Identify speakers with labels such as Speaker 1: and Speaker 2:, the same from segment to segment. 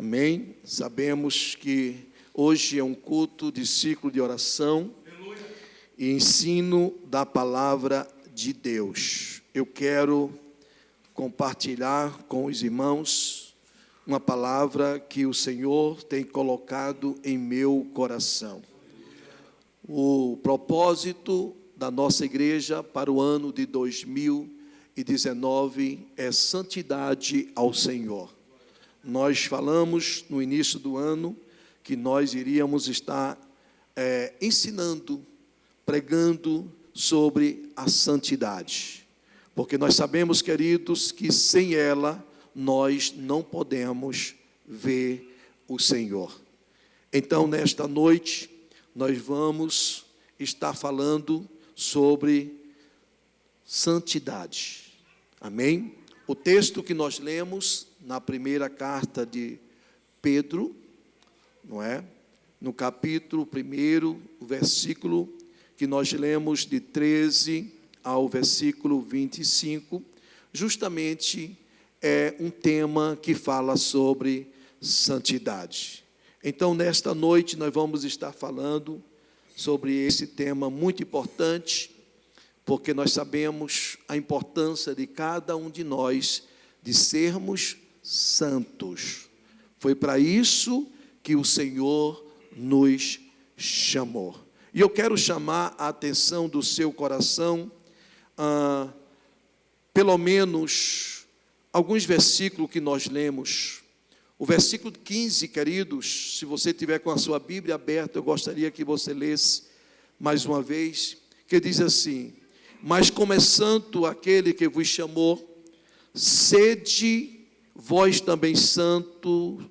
Speaker 1: Amém? Sabemos que hoje é um culto de ciclo de oração e ensino da palavra de Deus. Eu quero compartilhar com os irmãos uma palavra que o Senhor tem colocado em meu coração. O propósito da nossa igreja para o ano de 2019 é santidade ao Senhor. Nós falamos no início do ano que nós iríamos estar ensinando, pregando sobre a santidade. Porque nós sabemos, queridos, que sem ela nós não podemos ver o Senhor. Então, nesta noite, nós vamos estar falando sobre santidade. Amém? O texto que nós lemos na primeira carta de Pedro, não é? No capítulo 1, o versículo que nós lemos de 13 ao versículo 25, justamente é um tema que fala sobre santidade. Então, nesta noite, nós vamos estar falando sobre esse tema muito importante, porque nós sabemos a importância de cada um de nós de sermos santos. Foi para isso que o Senhor nos chamou. E eu quero chamar a atenção do seu coração, pelo menos alguns versículos que nós lemos. O versículo 15, queridos, se você tiver com a sua Bíblia aberta, eu gostaria que você lesse mais uma vez, que diz assim: mas como é santo aquele que vos chamou, sede vós também santos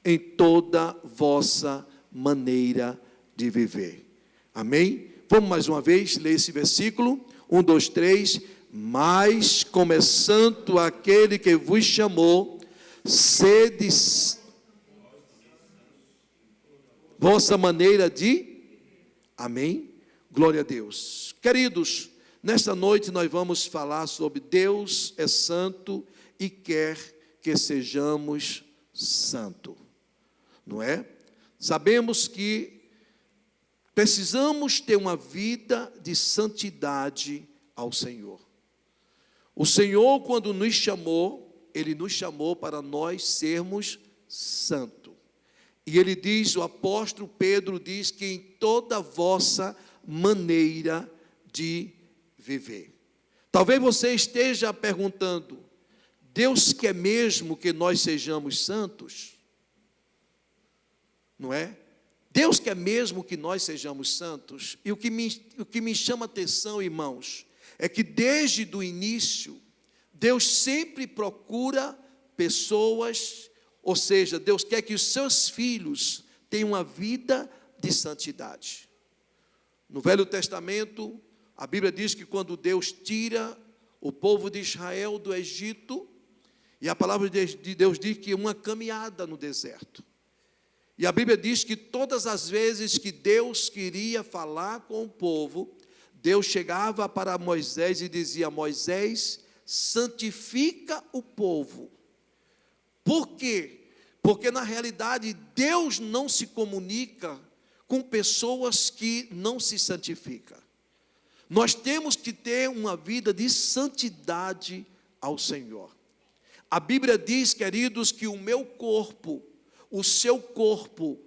Speaker 1: em toda vossa maneira de viver. Amém? Vamos mais uma vez ler esse versículo. 1, 2, 3. Mas como é santo aquele que vos chamou, sede vossa maneira de... Amém? Glória a Deus. Queridos, nesta noite nós vamos falar sobre Deus é santo e quer que sejamos santos. Não é? Sabemos que precisamos ter uma vida de santidade ao Senhor. O Senhor, quando nos chamou, Ele nos chamou para nós sermos santos. E Ele diz, o apóstolo Pedro diz que em toda vossa maneira de viver. Talvez você esteja perguntando, Deus quer mesmo que nós sejamos santos? Não é? Deus quer mesmo que nós sejamos santos? E o que me chama a atenção, irmãos, é que desde o início, Deus sempre procura pessoas, ou seja, Deus quer que os seus filhos tenham uma vida de santidade. No Velho Testamento, a Bíblia diz que quando Deus tira o povo de Israel do Egito, e a palavra de Deus diz que uma caminhada no deserto. E a Bíblia diz que todas as vezes que Deus queria falar com o povo, Deus chegava para Moisés e dizia: Moisés, santifica o povo. Por quê? Porque na realidade Deus não se comunica com pessoas que não se santificam. Nós temos que ter uma vida de santidade ao Senhor. A Bíblia diz, queridos, que o meu corpo, o seu corpo,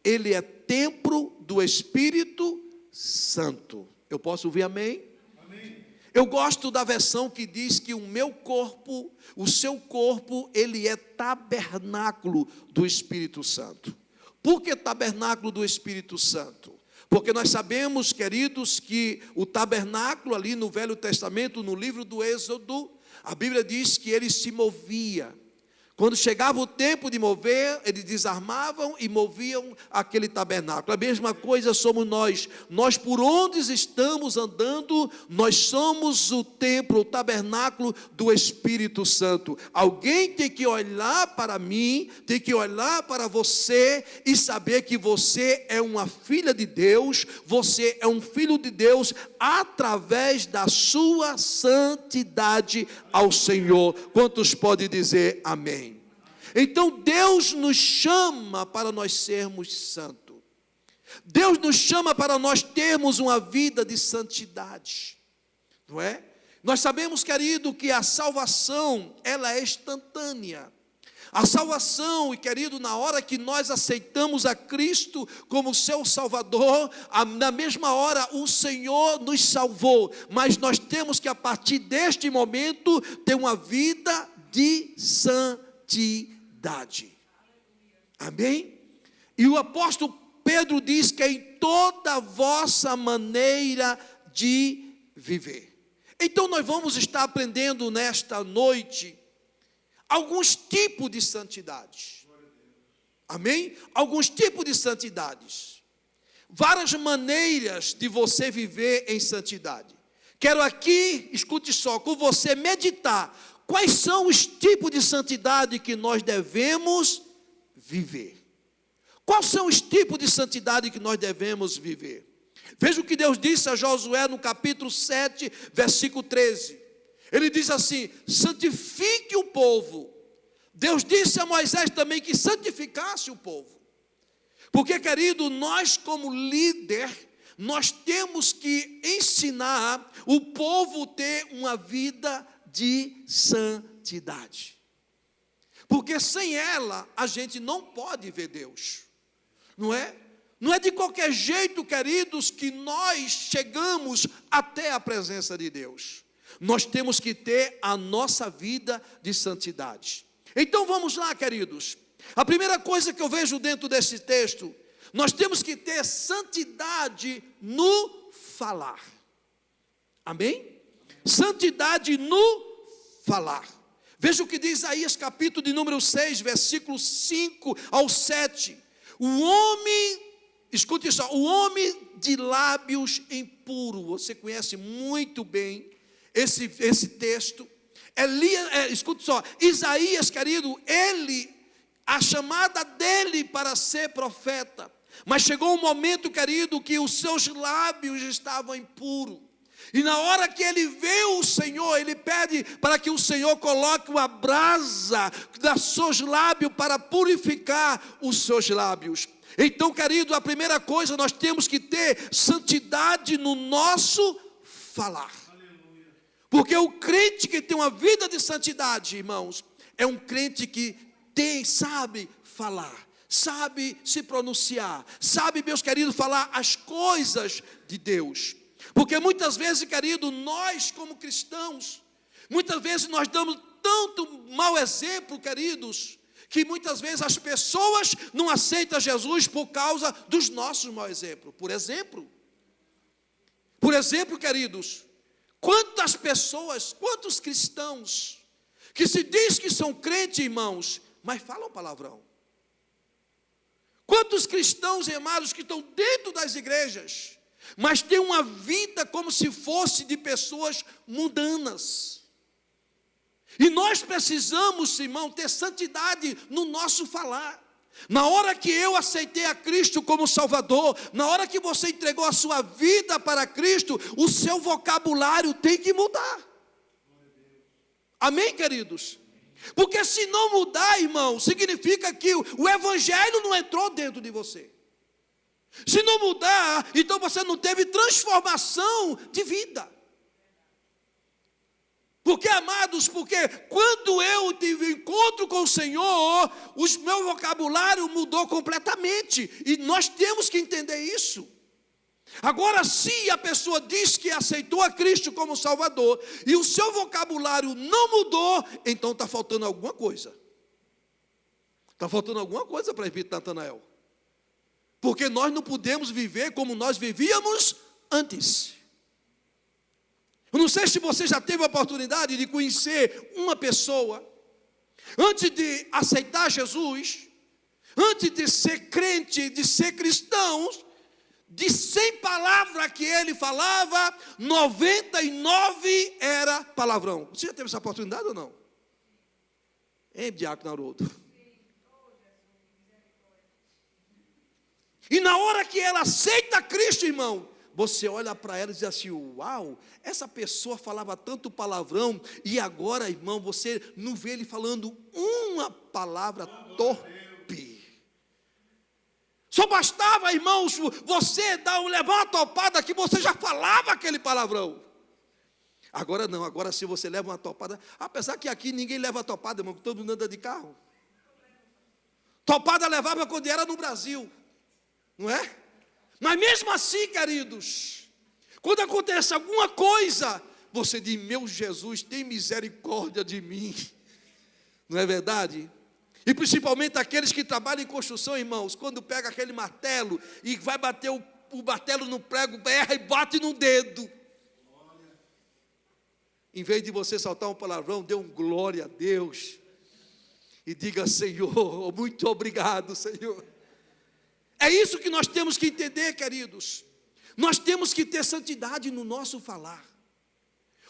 Speaker 1: ele é templo do Espírito Santo. Eu posso ouvir amém? Amém. Eu gosto da versão que diz que o meu corpo, o seu corpo, ele é tabernáculo do Espírito Santo. Por que tabernáculo do Espírito Santo? Porque nós sabemos, queridos, que o tabernáculo ali no Velho Testamento, no livro do Êxodo, a Bíblia diz que ele se movia. Quando chegava o tempo de mover, eles desarmavam e moviam aquele tabernáculo. A mesma coisa somos nós. Nós, por onde estamos andando, nós somos o templo, o tabernáculo do Espírito Santo. Alguém tem que olhar para mim, tem que olhar para você e saber que você é uma filha de Deus, você é um filho de Deus através da sua santidade ao Senhor. Quantos podem dizer amém? Então Deus nos chama para nós sermos santos. Deus nos chama para nós termos uma vida de santidade, não é? Nós sabemos, querido, que a salvação, ela é instantânea. A salvação, e querido, na hora que nós aceitamos a Cristo como seu Salvador, na mesma hora o Senhor nos salvou. Mas nós temos que, a partir deste momento, ter uma vida de santidade. Amém? E o apóstolo Pedro diz que é em toda a vossa maneira de viver. Então nós vamos estar aprendendo nesta noite alguns tipos de santidade. Amém? Alguns tipos de santidades. Várias maneiras de você viver em santidade. Quero aqui, escute só, com você meditar quais são os tipos de santidade que nós devemos viver. Quais são os tipos de santidade que nós devemos viver? Veja o que Deus disse a Josué no capítulo 7, versículo 13. Ele diz assim: santifique o povo. Deus disse a Moisés também que santificasse o povo. Porque, querido, nós como líder, nós temos que ensinar o povo a ter uma vida de santidade. Porque sem ela, a gente não pode ver Deus. Não é? Não é de qualquer jeito, queridos, que nós chegamos até a presença de Deus. Nós temos que ter a nossa vida de santidade. Então vamos lá, queridos. A primeira coisa que eu vejo dentro desse texto, nós temos que ter santidade no falar. Amém? Santidade no falar. Veja o que diz Isaías capítulo de número 6, versículo 5 ao 7. O homem, escute só, o homem de lábios impuros, você conhece muito bem esse texto. Escute só, Isaías, querido, a chamada dele para ser profeta, mas chegou um momento, querido, que os seus lábios estavam impuros, e na hora que ele vê o Senhor, ele pede para que o Senhor coloque uma brasa dos seus lábios para purificar os seus lábios. Então, querido, a primeira coisa, nós temos que ter santidade no nosso falar. Porque o crente que tem uma vida de santidade, irmãos, é um crente que sabe falar, sabe se pronunciar, sabe, meus queridos, falar as coisas de Deus. Porque muitas vezes, querido, nós como cristãos, muitas vezes nós damos tanto mau exemplo, queridos, que muitas vezes as pessoas não aceitam Jesus por causa dos nossos maus exemplos. Por exemplo, queridos, quantas pessoas, quantos cristãos que se diz que são crentes, irmãos, mas falam palavrão? Quantos cristãos, amados, que estão dentro das igrejas, mas têm uma vida como se fosse de pessoas mundanas? E nós precisamos, irmão, ter santidade no nosso falar. Na hora que eu aceitei a Cristo como Salvador, na hora que você entregou a sua vida para Cristo, o seu vocabulário tem que mudar. Amém, queridos? Porque se não mudar, irmão, significa que o Evangelho não entrou dentro de você. Se não mudar, então você não teve transformação de vida. Porque, amados, porque quando eu tive encontro com o Senhor, o meu vocabulário mudou completamente. E nós temos que entender isso. Agora, se a pessoa diz que aceitou a Cristo como Salvador, e o seu vocabulário não mudou, então está faltando alguma coisa. Está faltando alguma coisa para Espírito Natanael. Porque nós não podemos viver como nós vivíamos antes. Eu não sei se você já teve a oportunidade de conhecer uma pessoa, antes de aceitar Jesus, antes de ser crente, de ser cristão, de 100 palavras que ele falava, 99 era palavrão. Você já teve essa oportunidade ou não? Hein, Diácono Haroldo? E na hora que ela aceita Cristo, irmão, você olha para ela e diz assim: uau, essa pessoa falava tanto palavrão, e agora, irmão, você não vê ele falando uma palavra torpe. Só bastava, irmãos, você levar uma topada que você já falava aquele palavrão. Agora não, agora se você leva uma topada, apesar que aqui ninguém leva topada, irmão, todo mundo anda de carro. Topada levava quando era no Brasil, não é? Mas mesmo assim, queridos, quando acontece alguma coisa, você diz: meu Jesus, tem misericórdia de mim. Não é verdade? E principalmente aqueles que trabalham em construção, irmãos, quando pega aquele martelo e vai bater o martelo no prego, erra e bate no dedo. Em vez de você soltar um palavrão, dê um glória a Deus. E diga: Senhor, muito obrigado, Senhor. É isso que nós temos que entender, queridos. Nós temos que ter santidade no nosso falar.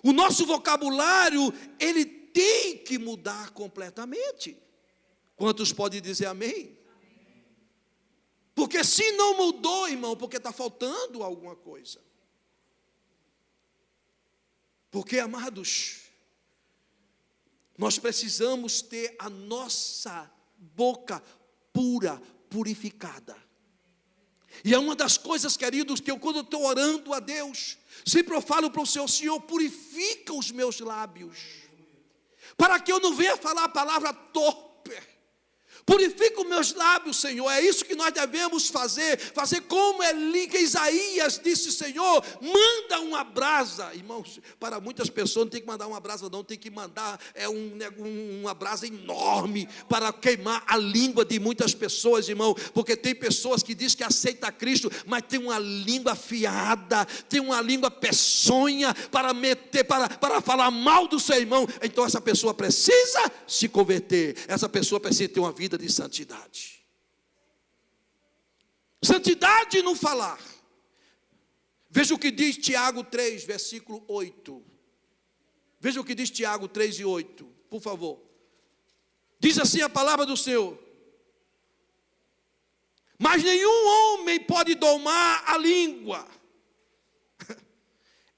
Speaker 1: O nosso vocabulário, ele tem que mudar completamente. Quantos podem dizer amém? Porque se não mudou, irmão, porque está faltando alguma coisa. Porque, amados, nós precisamos ter a nossa boca pura, purificada. E é uma das coisas, queridos, que eu, quando eu estou orando a Deus, sempre eu falo para o Senhor: Senhor, purifica os meus lábios, para que eu não venha falar a palavra torpe. Purifica os meus lábios, Senhor. É isso que nós devemos fazer como que Isaías disse: Senhor, manda uma brasa. Irmãos, para muitas pessoas não tem que mandar uma brasa, não, tem que mandar uma brasa enorme para queimar a língua de muitas pessoas, irmão, porque tem pessoas que dizem que aceita Cristo, mas tem uma língua afiada, tem uma língua peçonha para meter, para falar mal do seu irmão. Então essa pessoa precisa se converter, essa pessoa precisa ter uma vida de santidade. Santidade no falar. Veja o que diz Tiago 3, versículo 8. Veja o que diz Tiago 3 e 8, por favor. Diz assim a palavra do Senhor: mas nenhum homem pode domar a língua.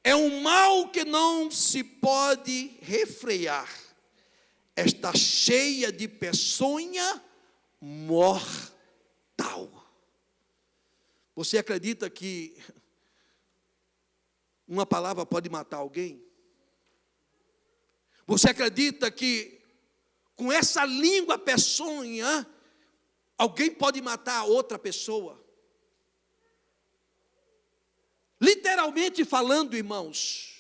Speaker 1: É um mal que não se pode refrear. Está cheia de peçonha mortal. Você acredita que uma palavra pode matar alguém? Você acredita que com essa língua peçonha alguém pode matar outra pessoa? Literalmente falando, irmãos.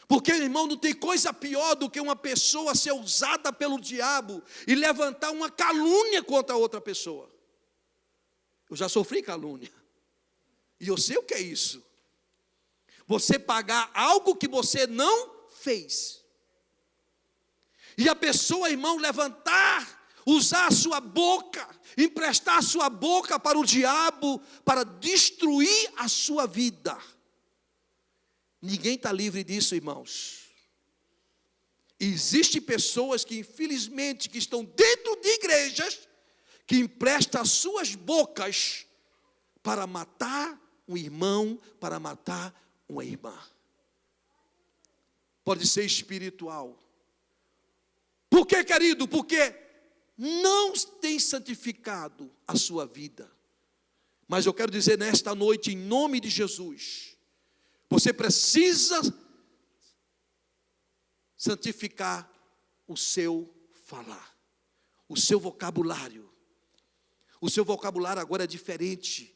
Speaker 1: Porque, irmão, não tem coisa pior do que uma pessoa ser usada pelo diabo e levantar uma calúnia contra outra pessoa. Eu já sofri calúnia. E eu sei o que é isso. Você pagar algo que você não fez. E a pessoa, irmão, levantar, usar a sua boca, emprestar a sua boca para o diabo, para destruir a sua vida. Ninguém está livre disso, irmãos. Existem pessoas que, infelizmente, que estão dentro de igrejas, que emprestam as suas bocas para matar um irmão, para matar uma irmã. Pode ser espiritual. Por quê, querido? Porque não tem santificado a sua vida. Mas eu quero dizer nesta noite, em nome de Jesus, você precisa santificar o seu falar, o seu vocabulário. O seu vocabulário agora é diferente.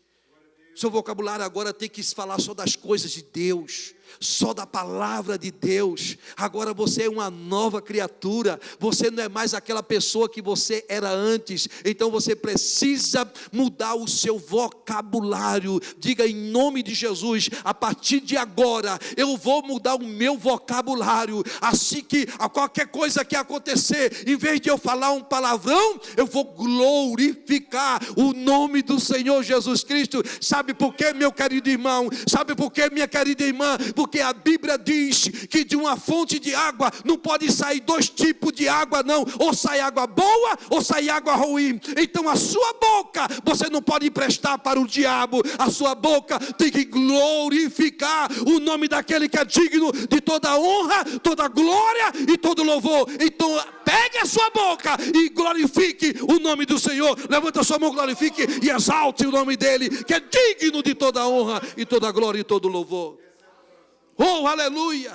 Speaker 1: O seu vocabulário agora tem que falar só das coisas de Deus, só da palavra de Deus. Agora você é uma nova criatura. Você não é mais aquela pessoa que você era antes. Então você precisa mudar o seu vocabulário. Diga em nome de Jesus: a partir de agora eu vou mudar o meu vocabulário. Assim que a qualquer coisa que acontecer, em vez de eu falar um palavrão, eu vou glorificar o nome do Senhor Jesus Cristo. Sabe por quê, meu querido irmão? Sabe por quê, minha querida irmã? porque a Bíblia diz que de uma fonte de água não pode sair dois tipos de água não, ou sai água boa ou sai água ruim. Então a sua boca você não pode emprestar para o diabo, a sua boca tem que glorificar o nome daquele que é digno de toda honra, toda glória e todo louvor. Então pegue a sua boca e glorifique o nome do Senhor. Levanta a sua mão, glorifique e exalte o nome dele, que é digno de toda honra e toda glória e todo louvor. Oh, aleluia!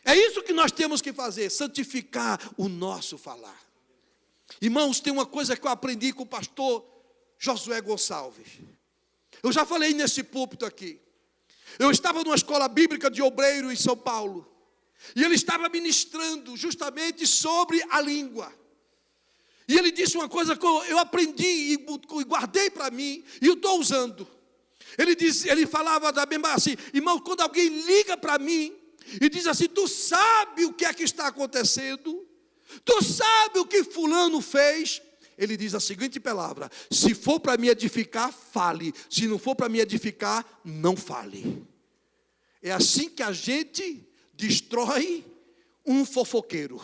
Speaker 1: É isso que nós temos que fazer, santificar o nosso falar. Irmãos, tem uma coisa que eu aprendi com o pastor Josué Gonçalves. Eu já falei nesse púlpito aqui. Eu estava numa escola bíblica de obreiro em São Paulo. E ele estava ministrando justamente sobre a língua. E ele disse uma coisa que eu aprendi e guardei para mim, e eu estou usando. Ele falava da mesma assim, irmão, quando alguém liga para mim e diz assim, tu sabe o que é que está acontecendo? Tu sabe o que fulano fez? Ele diz a seguinte palavra: se for para me edificar, fale. Se não for para me edificar, não fale. É assim que a gente destrói um fofoqueiro.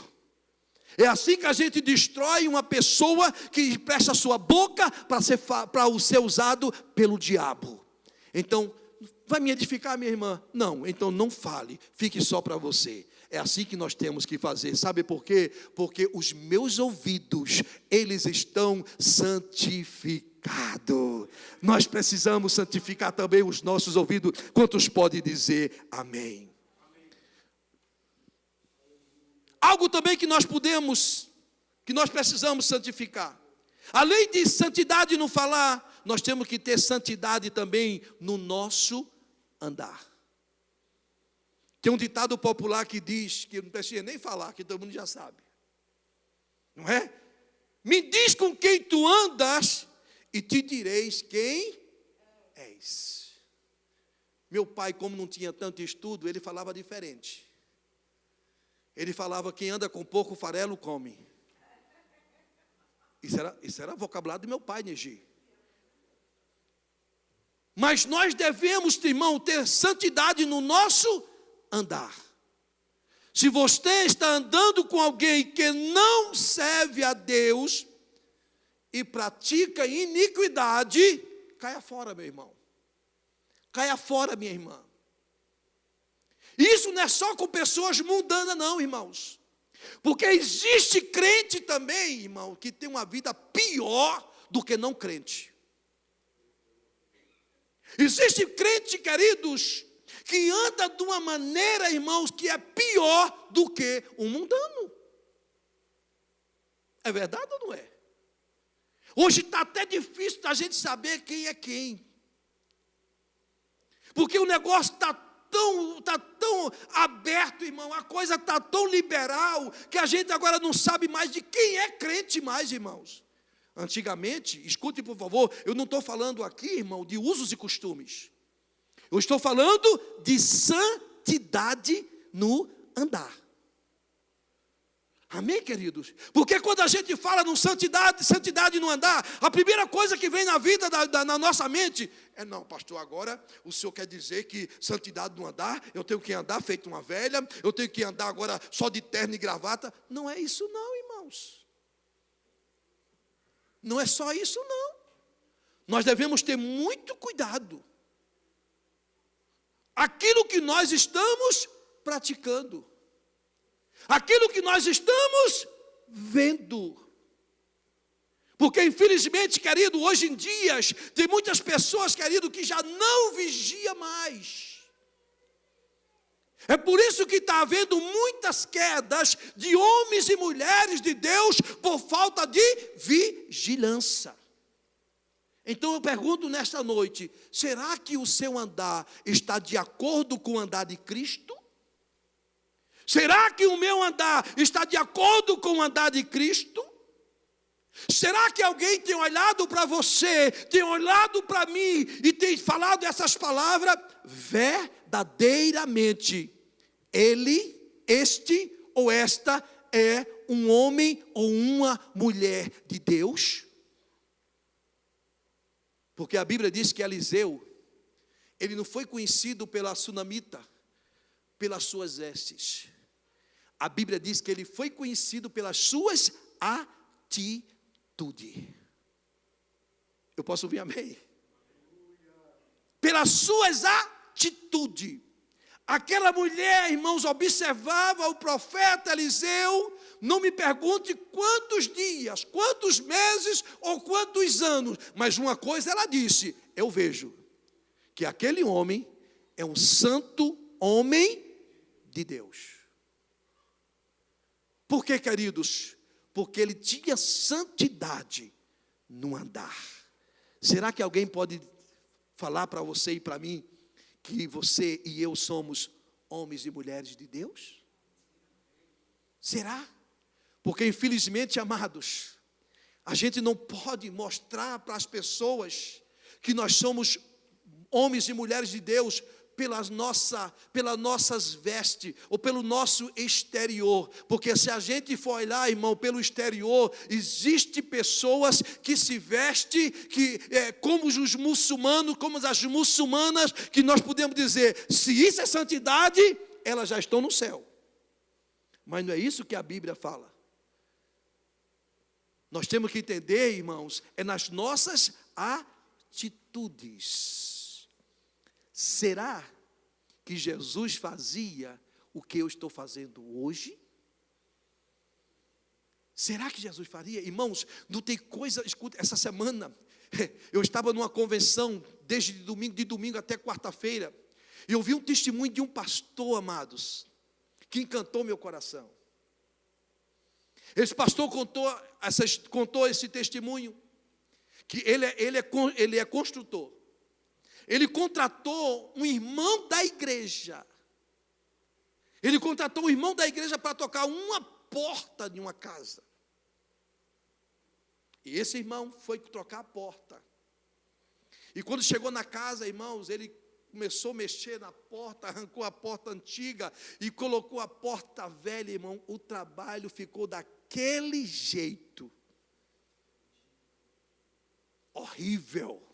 Speaker 1: É assim que a gente destrói uma pessoa que presta a sua boca para ser usado pelo diabo. Então, vai me edificar, minha irmã? Não, então não fale, fique só para você. É assim que nós temos que fazer. Sabe por quê? Porque os meus ouvidos, eles estão santificados. Nós precisamos santificar também os nossos ouvidos. Quantos podem dizer amém? Algo também que nós precisamos santificar. Além de santidade no falar, nós temos que ter santidade também no nosso andar. Tem um ditado popular que diz, que não precisa nem falar, que todo mundo já sabe. Não é? Me diz com quem tu andas e te direis quem és. Meu pai, como não tinha tanto estudo, ele falava diferente. Ele falava, quem anda com pouco farelo come. Isso era vocabulário do meu pai, Negi. Mas nós devemos, irmão, ter santidade no nosso andar. Se você está andando com alguém que não serve a Deus e pratica iniquidade, caia fora, meu irmão. Caia fora, minha irmã. Isso não é só com pessoas mundanas, não, irmãos. Porque existe crente também, irmão, que tem uma vida pior do que não crente. Existe crente, queridos, que anda de uma maneira, irmãos, que é pior do que um mundano. É verdade ou não é? Hoje está até difícil da gente saber quem é quem. Porque o negócio está tão aberto, irmão, a coisa está tão liberal, que a gente agora não sabe mais de quem é crente mais, irmãos. Antigamente, escute por favor, eu não estou falando aqui, irmão, de usos e costumes. Eu estou falando de santidade no andar. Amém, queridos? Porque quando a gente fala em santidade no andar, a primeira coisa que vem na vida, na nossa mente, é não, pastor, agora o senhor quer dizer que santidade no andar, eu tenho que andar feito uma velha, eu tenho que andar agora só de terno e gravata. Não é isso não, irmãos. Não é só isso não. Nós devemos ter muito cuidado. Aquilo que nós estamos praticando. Aquilo que nós estamos vendo. Porque infelizmente, querido, hoje em dia, tem muitas pessoas, querido, que já não vigia mais. É por isso que está havendo muitas quedas de homens e mulheres de Deus por falta de vigilância. Então eu pergunto nesta noite, será que o seu andar está de acordo com o andar de Cristo? Será que o meu andar está de acordo com o andar de Cristo? Será que alguém tem olhado para você, tem olhado para mim e tem falado essas palavras? Verdadeiramente, este ou esta é um homem ou uma mulher de Deus? Porque a Bíblia diz que Eliseu, ele não foi conhecido pela sunamita, pelas suas vestes. A Bíblia diz que ele foi conhecido pelas suas atitudes. Eu posso ouvir amém? Pelas suas atitudes. Aquela mulher, irmãos, observava o profeta Eliseu, não me pergunte quantos dias, quantos meses ou quantos anos, mas uma coisa ela disse: eu vejo que aquele homem é um santo homem de Deus. Por quê, queridos? Porque ele tinha santidade no andar. Será que alguém pode falar para você e para mim que você e eu somos homens e mulheres de Deus? Será? Porque infelizmente, amados, a gente não pode mostrar para as pessoas que nós somos homens e mulheres de Deus pelas nossas vestes ou pelo nosso exterior, porque se a gente for olhar, irmão, pelo exterior, existe pessoas que se vestem como os muçulmanos, como as muçulmanas, que nós podemos dizer, se isso é santidade, elas já estão no céu. Mas não é isso que a Bíblia fala. Nós temos que entender, irmãos, é nas nossas atitudes. Será que Jesus fazia o que eu estou fazendo hoje? Será que Jesus faria? Irmãos, não tem coisa, escuta, essa semana, eu estava numa convenção, de domingo até quarta-feira, e eu vi um testemunho de um pastor, amados, que encantou meu coração. Esse pastor contou esse testemunho, que ele é construtor. Ele contratou um irmão da igreja. Ele contratou um irmão da igreja para tocar uma porta de uma casa. E esse irmão foi trocar a porta. E quando chegou na casa, irmãos, ele começou a mexer na porta, arrancou a porta antiga e colocou a porta velha, irmão. O trabalho ficou daquele jeito. Horrível.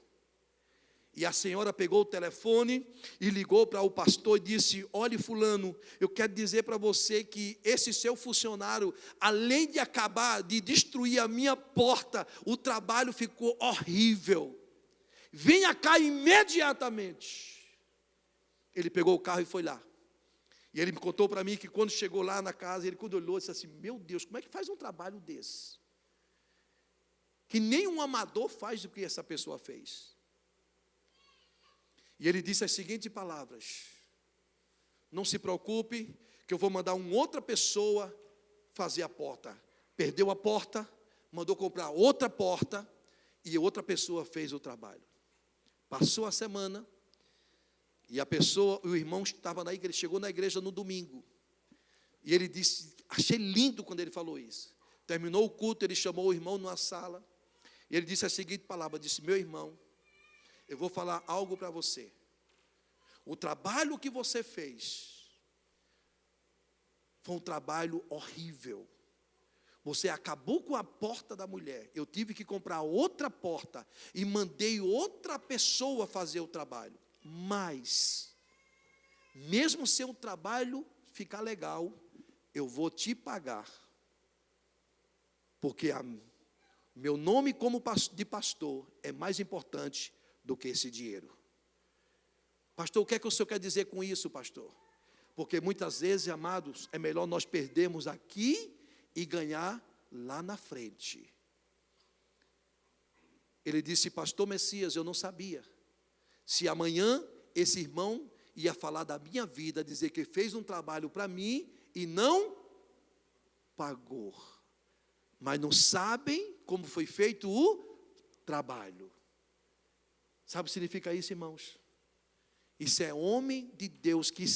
Speaker 1: E a senhora pegou o telefone e ligou para o pastor e disse: olhe, fulano, eu quero dizer para você que esse seu funcionário, além de acabar de destruir a minha porta, o trabalho ficou horrível. Venha cá imediatamente. Ele pegou o carro e foi lá. E ele me contou para mim que quando chegou lá na casa, ele quando olhou, disse assim: meu Deus, como é que faz um trabalho desse? Que nem um amador faz o que essa pessoa fez. E ele disse as seguintes palavras: não se preocupe, que eu vou mandar uma outra pessoa fazer a porta. Perdeu a porta, mandou comprar outra porta, e outra pessoa fez o trabalho. Passou a semana, e o irmão estava na igreja, chegou na igreja no domingo. E ele disse, achei lindo quando ele falou isso. Terminou o culto, ele chamou o irmão numa sala, e ele disse a seguinte palavra, disse: meu irmão, eu vou falar algo para você. O trabalho que você fez foi um trabalho horrível. Você acabou com a porta da mulher. Eu tive que comprar outra porta e mandei outra pessoa fazer o trabalho. Mas, mesmo se o trabalho ficar legal, eu vou te pagar. Porque meu nome como de pastor é mais importante do que esse dinheiro. Pastor, o que é que o senhor quer dizer com isso, pastor? Porque muitas vezes, amados, é melhor nós perdermos aqui e ganhar lá na frente. Ele disse: pastor Messias, eu não sabia se amanhã esse irmão ia falar da minha vida, dizer que fez um trabalho para mim e não pagou. Mas não sabem como foi feito o trabalho. Sabe o que significa isso, irmãos? Isso é homem de Deus que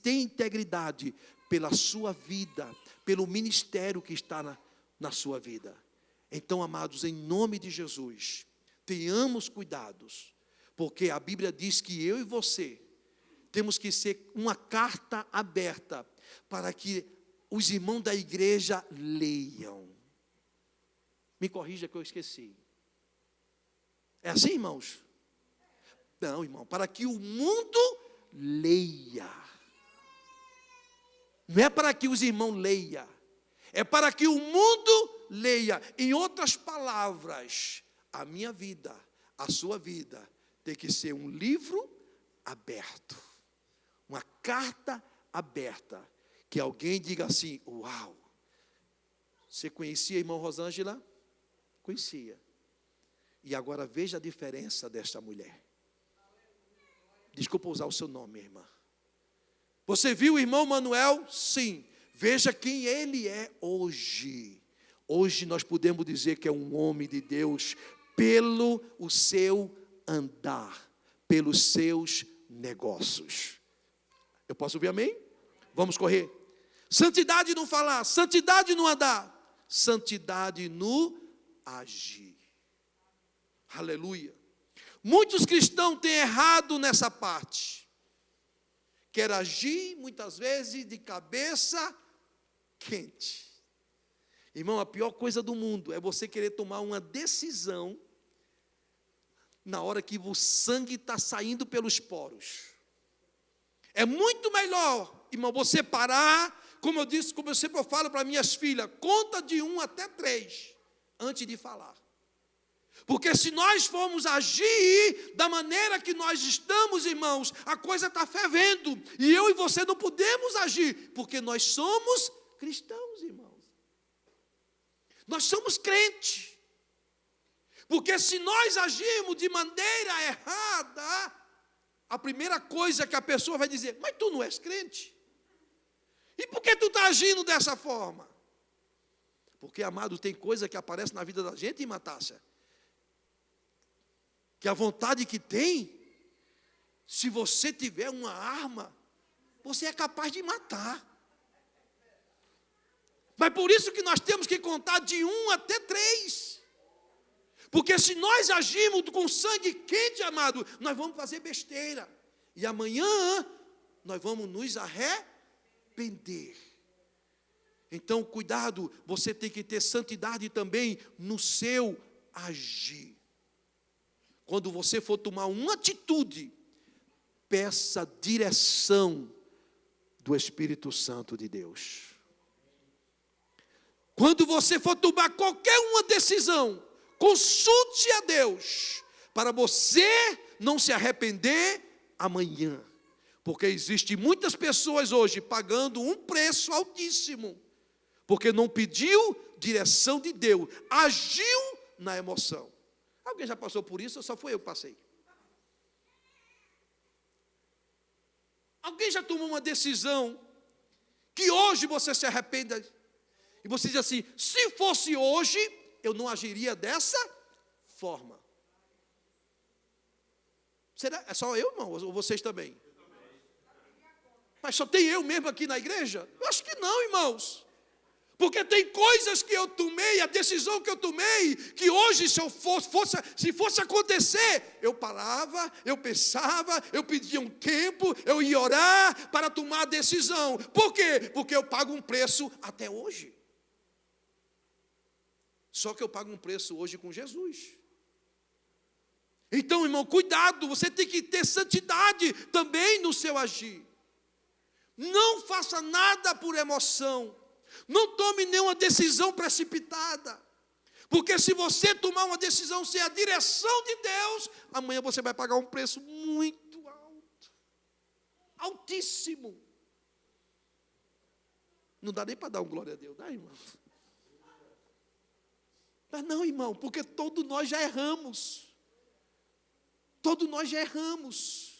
Speaker 1: tem integridade pela sua vida, pelo ministério que está na sua vida. Então, amados, em nome de Jesus, tenhamos cuidados, porque a Bíblia diz que eu e você temos que ser uma carta aberta para que os irmãos da igreja leiam. Me corrija que eu esqueci. É assim, irmãos? Não, irmão, para que o mundo leia. Não é para que os irmãos leiam, é para que o mundo leia. Em outras palavras, a minha vida, a sua vida, tem que ser um livro aberto, uma carta aberta, que alguém diga assim: uau, você conhecia a irmã Rosângela? Conhecia. E agora veja a diferença desta mulher. Desculpa usar o seu nome, irmã. Você viu o irmão Manuel? Sim. Veja quem ele é hoje. Hoje nós podemos dizer que é um homem de Deus pelo o seu andar, pelos seus negócios. Eu posso ouvir amém? Vamos correr. Santidade no falar, santidade no andar, santidade no agir. Aleluia. Muitos cristãos têm errado nessa parte. Quer agir, muitas vezes, de cabeça quente. Irmão, a pior coisa do mundo é você querer tomar uma decisão na hora que o sangue está saindo pelos poros. É muito melhor, irmão, você parar, como eu disse, como eu sempre falo para minhas filhas, conta de 1 até 3, antes de falar. Porque se nós formos agir da maneira que nós estamos, irmãos, a coisa está fervendo. E eu e você não podemos agir, porque nós somos cristãos, irmãos. Nós somos crentes. Porque se nós agirmos de maneira errada, a primeira coisa que a pessoa vai dizer: mas tu não és crente? E por que tu está agindo dessa forma? Porque, amado, tem coisa que aparece na vida da gente, irmã Tássia, que a vontade que tem, se você tiver uma arma, você é capaz de matar. Mas por isso que nós temos que contar de 1 até 3. Porque se nós agirmos com sangue quente, amado, nós vamos fazer besteira. E amanhã nós vamos nos arrepender. Então, cuidado, você tem que ter santidade também no seu agir. Quando você for tomar uma atitude, peça direção do Espírito Santo de Deus. Quando você for tomar qualquer uma decisão, consulte a Deus, para você não se arrepender amanhã. Porque existem muitas pessoas hoje pagando um preço altíssimo, porque não pediu direção de Deus, agiu na emoção. Alguém já passou por isso ou só fui eu que passei? Alguém já tomou uma decisão que hoje você se arrependa e você diz assim: se fosse hoje, eu não agiria dessa forma? Será? É só eu, irmão? Ou vocês também? Mas só tem eu mesmo aqui na igreja? Eu acho que não, irmãos. Porque tem coisas que eu tomei, a decisão que eu tomei, que hoje se fosse acontecer, eu parava, eu pensava, eu pedia um tempo, eu ia orar para tomar a decisão. Por quê? Porque eu pago um preço até hoje. Só que eu pago um preço hoje com Jesus. Então, irmão, cuidado, você tem que ter santidade também no seu agir. Não faça nada por emoção. Não tome nenhuma decisão precipitada. Porque se você tomar uma decisão sem a direção de Deus, amanhã você vai pagar um preço muito alto. Altíssimo. Não dá nem para dar um glória a Deus, dá, irmão? Mas não, irmão, porque todos nós já erramos. Todos nós já erramos.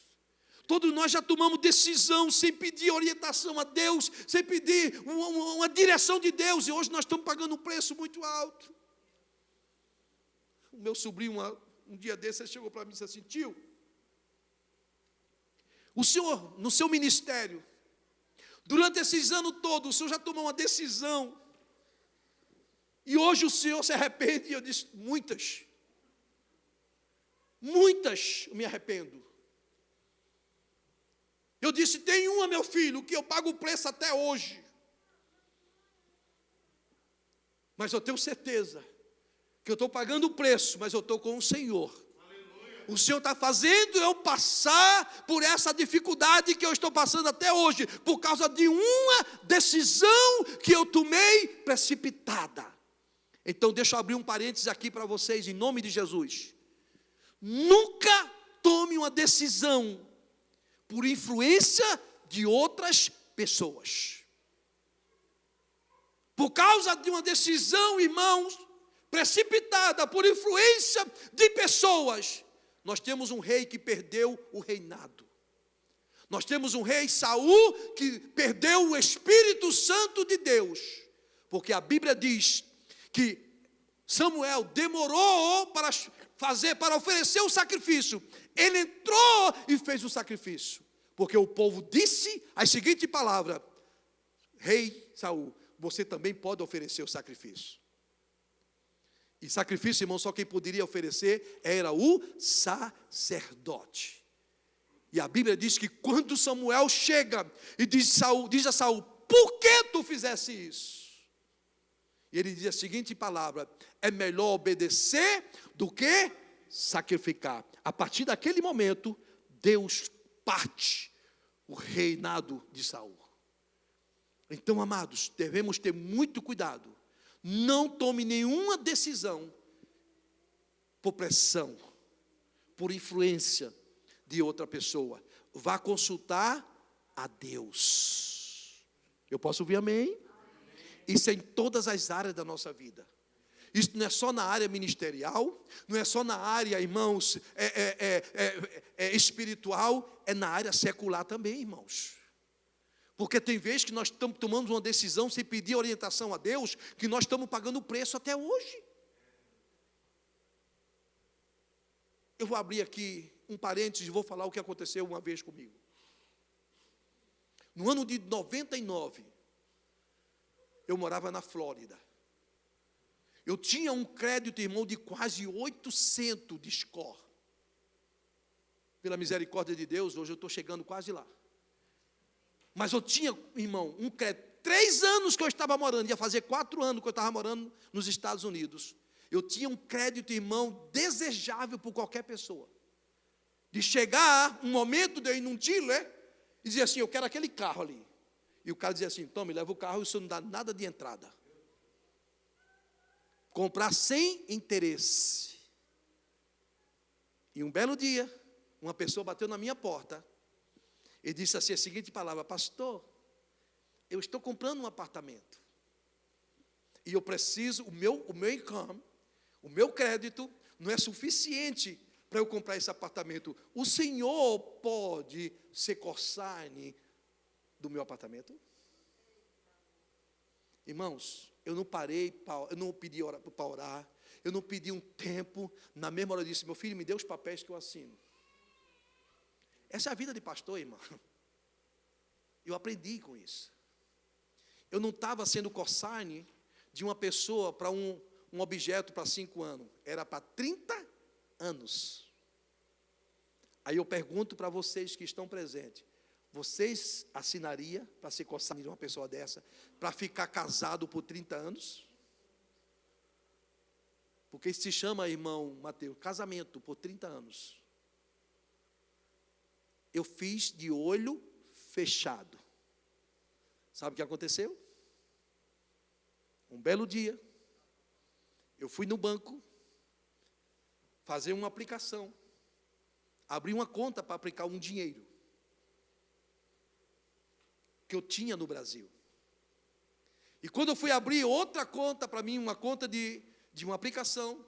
Speaker 1: Todos nós já tomamos decisão sem pedir orientação a Deus, sem pedir uma direção de Deus, e hoje nós estamos pagando um preço muito alto. O meu sobrinho, um dia desse, chegou para mim e disse assim: tio, o senhor, no seu ministério, durante esses anos todos, o senhor já tomou uma decisão, e hoje o senhor se arrepende? E eu disse: muitas eu me arrependo. Eu disse: tem uma, meu filho, que eu pago o preço até hoje. Mas eu tenho certeza que eu estou pagando o preço, mas eu estou com o Senhor. Aleluia. O Senhor está fazendo eu passar por essa dificuldade que eu estou passando até hoje, por causa de uma decisão que eu tomei precipitada. Então deixa eu abrir um parênteses aqui para vocês, em nome de Jesus. Nunca tome uma decisão por influência de outras pessoas. Por causa de uma decisão, irmãos, precipitada por influência de pessoas, nós temos um rei que perdeu o reinado. Nós temos um rei Saul que perdeu o Espírito Santo de Deus. Porque a Bíblia diz que Samuel demorou para oferecer o sacrifício. Ele entrou e fez o sacrifício. Porque o povo disse as seguintes palavras: Rei Saul, você também pode oferecer o sacrifício. E sacrifício, irmão, só quem poderia oferecer era o sacerdote. E a Bíblia diz que quando Samuel chega e diz a Saul: por que tu fizesse isso? E ele diz a seguinte palavra: é melhor obedecer do que sacrificar. A partir daquele momento, Deus parte o reinado de Saul. Então, amados, devemos ter muito cuidado. Não tome nenhuma decisão por pressão, por influência de outra pessoa. Vá consultar a Deus. Eu posso ouvir amém? Isso é em todas as áreas da nossa vida. Isso não é só na área ministerial, não é só na área, irmãos, espiritual, é na área secular também, irmãos. Porque tem vezes que nós estamos tomando uma decisão sem pedir orientação a Deus, que nós estamos pagando o preço até hoje. Eu vou abrir aqui um parênteses e vou falar o que aconteceu uma vez comigo. No ano de 99, eu morava na Flórida. Eu tinha um crédito, irmão, de quase 800 de score. Pela misericórdia de Deus, hoje eu estou chegando quase lá. Mas eu tinha, irmão, um crédito. 3 anos que eu estava morando, ia fazer 4 anos que eu estava morando nos Estados Unidos. Eu tinha um crédito, irmão, desejável por qualquer pessoa. De chegar um momento de eu ir num dealer e dizer assim: eu quero aquele carro ali. E o cara dizia assim: toma, leva o carro e o senhor não dá nada de entrada. Comprar sem interesse. E um belo dia, uma pessoa bateu na minha porta e disse assim a seguinte palavra: pastor, eu estou comprando um apartamento. E eu preciso, o meu income, o meu crédito não é suficiente para eu comprar esse apartamento. O senhor pode ser consigne do meu apartamento? Irmãos, eu não parei, eu não pedi para orar, eu não pedi um tempo. Na mesma hora eu disse: meu filho, me dê os papéis que eu assino. Essa é a vida de pastor, irmão. Eu aprendi com isso. Eu não estava sendo consigne de uma pessoa para um objeto para 5 anos. Era para 30 anos. Aí eu pergunto para vocês que estão presentes: vocês assinariam para ser consigne de uma pessoa dessa, para ficar casado por 30 anos? Porque isso se chama, irmão Mateus, casamento por 30 anos. Eu fiz de olho fechado. Sabe o que aconteceu? Um belo dia, eu fui no banco fazer uma aplicação, abri uma conta para aplicar um dinheiro que eu tinha no Brasil. E quando eu fui abrir outra conta para mim, uma conta de uma aplicação,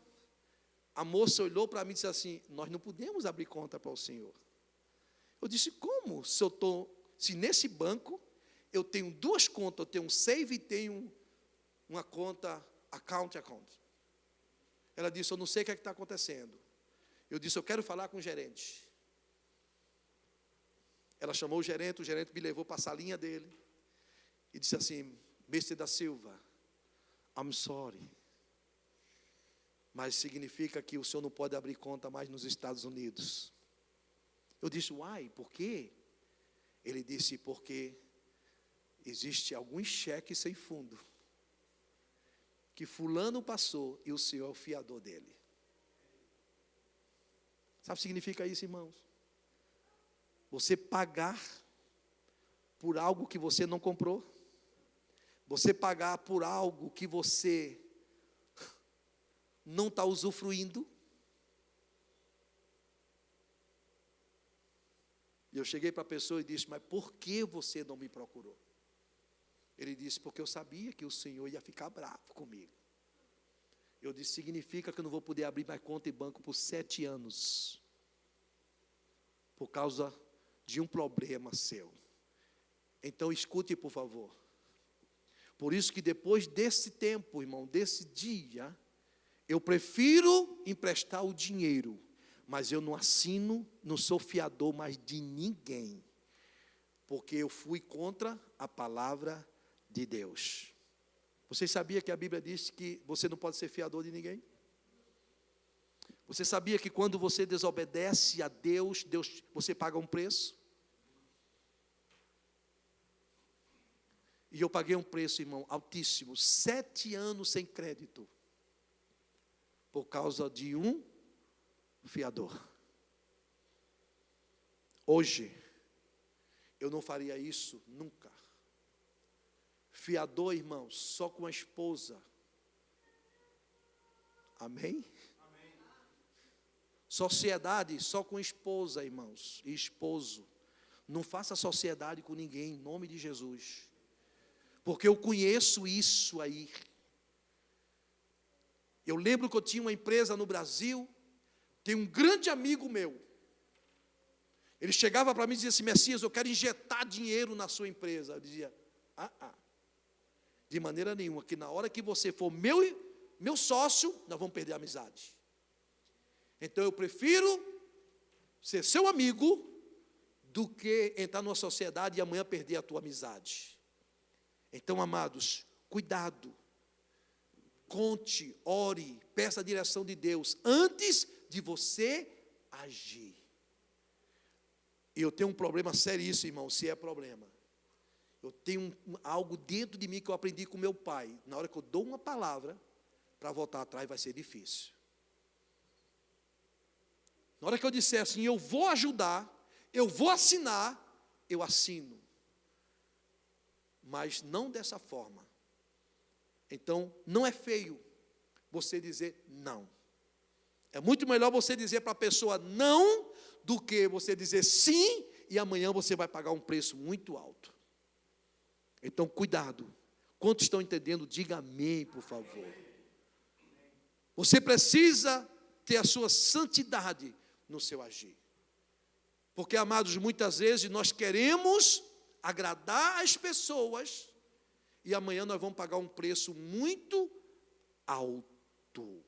Speaker 1: a moça olhou para mim e disse assim: nós não podemos abrir conta para o senhor. Eu disse: como? Se nesse banco eu tenho 2 contas, eu tenho um save e tenho uma conta account. Ela disse: eu não sei o que está acontecendo. Eu disse: eu quero falar com o gerente. Ela chamou o gerente me levou para a salinha dele e disse assim: Mr. da Silva, I'm sorry, mas significa que o senhor não pode abrir conta mais nos Estados Unidos. Eu disse: why? Por quê? Ele disse: porque existe alguns cheques sem fundo que fulano passou e o senhor é o fiador dele. Sabe o que significa isso, irmãos? Você pagar por algo que você não comprou. Você pagar por algo que você não está usufruindo. E eu cheguei para a pessoa e disse: mas por que você não me procurou? Ele disse: porque eu sabia que o Senhor ia ficar bravo comigo. Eu disse: significa que eu não vou poder abrir mais conta em banco por 7 anos. Por causa de um problema seu. Então escute, por favor. Por isso que depois desse tempo, irmão, desse dia, eu prefiro emprestar o dinheiro, mas eu não assino, não sou fiador mais de ninguém, porque eu fui contra a palavra de Deus. Você sabia que a Bíblia diz que você não pode ser fiador de ninguém? Você sabia que quando você desobedece a Deus, você paga um preço? E eu paguei um preço, irmão, altíssimo, 7 anos sem crédito, por causa de um fiador. Hoje, eu não faria isso nunca. Fiador, irmãos, só com a esposa. Amém? Amém. Sociedade só com esposa, irmãos, e esposo. Não faça sociedade com ninguém, em nome de Jesus. Porque eu conheço isso aí. Eu lembro que eu tinha uma empresa no Brasil, tem um grande amigo meu. Ele chegava para mim e dizia assim: Messias, eu quero injetar dinheiro na sua empresa. Eu dizia: de maneira nenhuma, que na hora que você for meu sócio, nós vamos perder a amizade. Então eu prefiro ser seu amigo do que entrar numa sociedade e amanhã perder a tua amizade. Então, amados, cuidado, conte, ore, peça a direção de Deus antes de você agir. E eu tenho um problema seríssimo, irmão, se é problema. Eu tenho algo dentro de mim que eu aprendi com meu pai. Na hora que eu dou uma palavra, para voltar atrás vai ser difícil. Na hora que eu disser assim, eu vou ajudar, eu vou assinar, eu assino. Mas não dessa forma. Então, não é feio você dizer não. É muito melhor você dizer para a pessoa não, do que você dizer sim, e amanhã você vai pagar um preço muito alto. Então, cuidado. Quantos estão entendendo? Diga amém, por favor. Você precisa ter a sua santidade no seu agir. Porque, amados, muitas vezes nós queremos agradar as pessoas e amanhã nós vamos pagar um preço muito alto.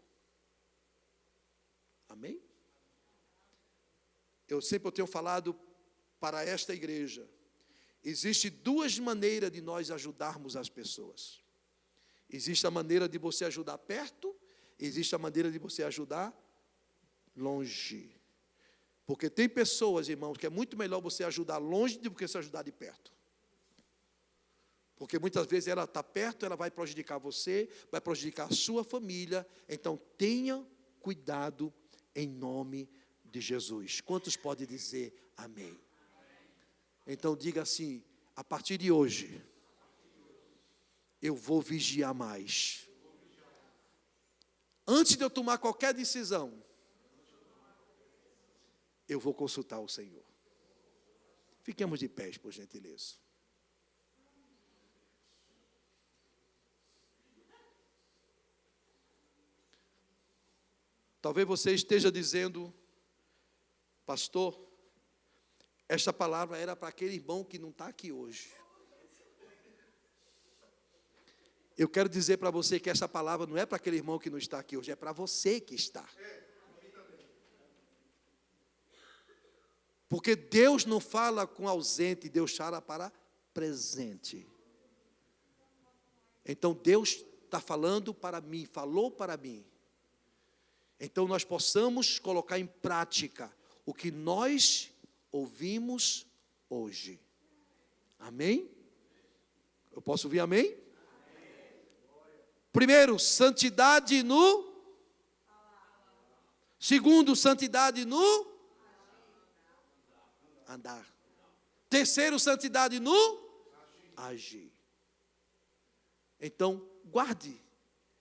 Speaker 1: Amém? Eu tenho falado para esta igreja, existe 2 maneiras de nós ajudarmos as pessoas. Existe a maneira de você ajudar perto, existe a maneira de você ajudar longe. Porque tem pessoas, irmãos, que é muito melhor você ajudar longe do que você ajudar de perto. Porque muitas vezes ela está perto, ela vai prejudicar você, vai prejudicar a sua família. Então tenha cuidado em nome de Jesus. Quantos podem dizer amém? Então diga assim: a partir de hoje, eu vou vigiar mais. Antes de eu tomar qualquer decisão, eu vou consultar o Senhor. Fiquemos de pés, por gentileza. Talvez você esteja dizendo: pastor, esta palavra era para aquele irmão que não está aqui hoje. Eu quero dizer para você que essa palavra não é para aquele irmão que não está aqui hoje, é para você que está. Porque Deus não fala com ausente, Deus fala para presente. Então Deus está falando para mim, falou para mim. Então nós possamos colocar em prática o que nós ouvimos hoje. Amém? Eu posso ouvir amém? Primeiro, santidade no Segundo, santidade no andar. Terceiro, santidade no agir. Então, guarde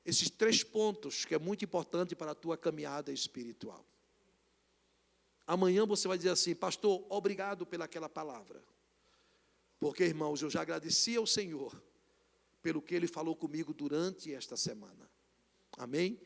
Speaker 1: esses 3 pontos, que é muito importante para a tua caminhada espiritual. Amanhã você vai dizer assim: pastor, obrigado pelaquela palavra. Porque, irmãos, eu já agradeci ao Senhor pelo que Ele falou comigo durante esta semana. Amém?